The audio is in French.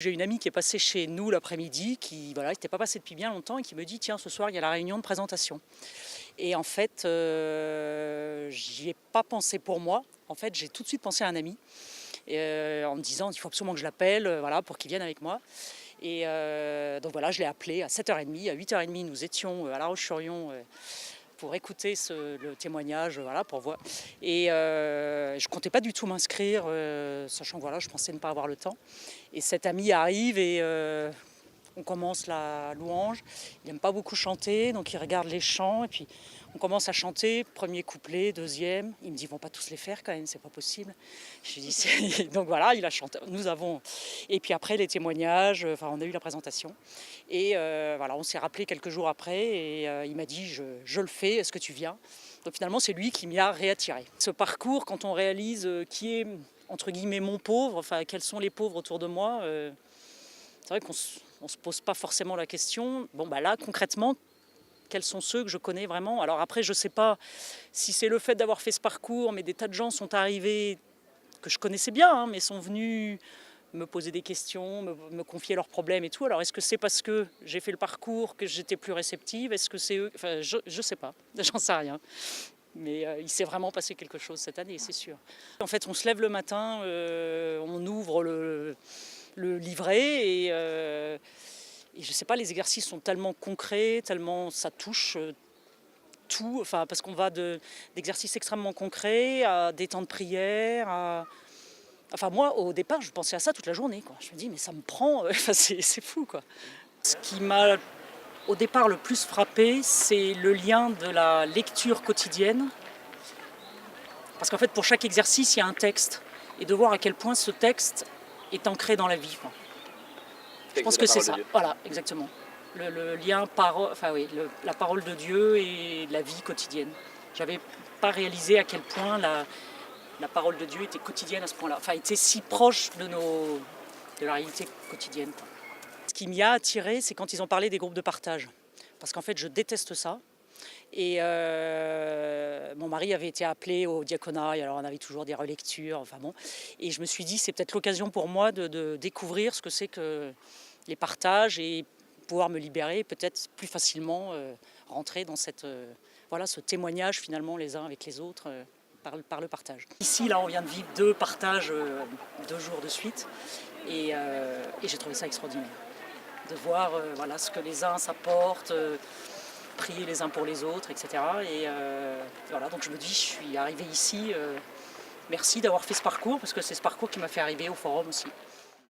J'ai une amie qui est passée chez nous l'après-midi, qui voilà, n'était pas passée depuis bien longtemps et qui me dit: «Tiens, ce soir, il y a la réunion de présentation». Et en fait, j'y ai pas pensé pour moi. En fait, j'ai tout de suite pensé à un ami et en me disant: «Il faut absolument que je l'appelle, voilà, pour qu'il vienne avec moi». Et donc voilà, je l'ai appelé à 7h30. À 8h30, nous étions, à La Roche-sur-Yon, pour écouter le témoignage, voilà, pour voir. Et je comptais pas du tout m'inscrire, sachant que voilà, je pensais ne pas avoir le temps. Et cet ami arrive et on commence la louange. Il n'aime pas beaucoup chanter, donc il regarde les chants et puis on commence à chanter, premier couplet, deuxième. Il me dit: «Ils vont pas tous les faire quand même, c'est pas possible». Je lui dis donc voilà, il a chanté. Nous avons et puis après les témoignages, enfin on a eu la présentation et voilà, on s'est rappelé quelques jours après et il m'a dit: «Je le fais, est-ce que tu viens?» Donc finalement, c'est lui qui m'y a réattiré. Ce parcours, quand on réalise qui est entre guillemets «mon pauvre», enfin quels sont les pauvres autour de moi, c'est vrai qu'on se pose pas forcément la question. Bon bah là, concrètement, quels sont ceux que je connais vraiment? Alors après, je sais pas si c'est le fait d'avoir fait ce parcours, mais des tas de gens sont arrivés que je connaissais bien, hein, mais sont venus me poser des questions, me confier leurs problèmes et tout. Alors est-ce que c'est parce que j'ai fait le parcours que j'étais plus réceptive? Est-ce que c'est eux? Enfin, je sais pas, j'en sais rien. Mais il s'est vraiment passé quelque chose cette année, c'est sûr. En fait, on se lève le matin, on ouvre le livret et je sais pas, les exercices sont tellement concrets, tellement ça touche tout, enfin, parce qu'on va d'exercices extrêmement concrets à des temps de prière, enfin moi au départ je pensais à ça toute la journée, quoi. Je me dis mais ça me prend, enfin, c'est fou, quoi. Ce qui m'a au départ le plus frappé, c'est le lien de la lecture quotidienne, parce qu'en fait pour chaque exercice il y a un texte et de voir à quel point ce texte est ancré dans la vie, quoi. Je pense que c'est ça, voilà, exactement. Le lien enfin oui, la parole de Dieu et la vie quotidienne. J'avais pas réalisé à quel point la parole de Dieu était quotidienne à ce point-là, enfin était si proche de la réalité quotidienne, quoi. Ce qui m'y a attiré, c'est quand ils ont parlé des groupes de partage, parce qu'en fait je déteste ça. Et mon mari avait été appelé au diaconat, et alors on avait toujours des relectures, enfin bon. Et je me suis dit, c'est peut-être l'occasion pour moi de découvrir ce que c'est que les partages et pouvoir me libérer, peut-être plus facilement rentrer dans voilà, ce témoignage finalement les uns avec les autres par le partage. Ici, là, on vient de vivre 2 partages 2 jours de suite et j'ai trouvé ça extraordinaire. De voir voilà, ce que les uns s'apportent, prier les uns pour les autres, etc. Et voilà, donc je me dis, je suis arrivée ici, merci d'avoir fait ce parcours, parce que c'est ce parcours qui m'a fait arriver au forum aussi.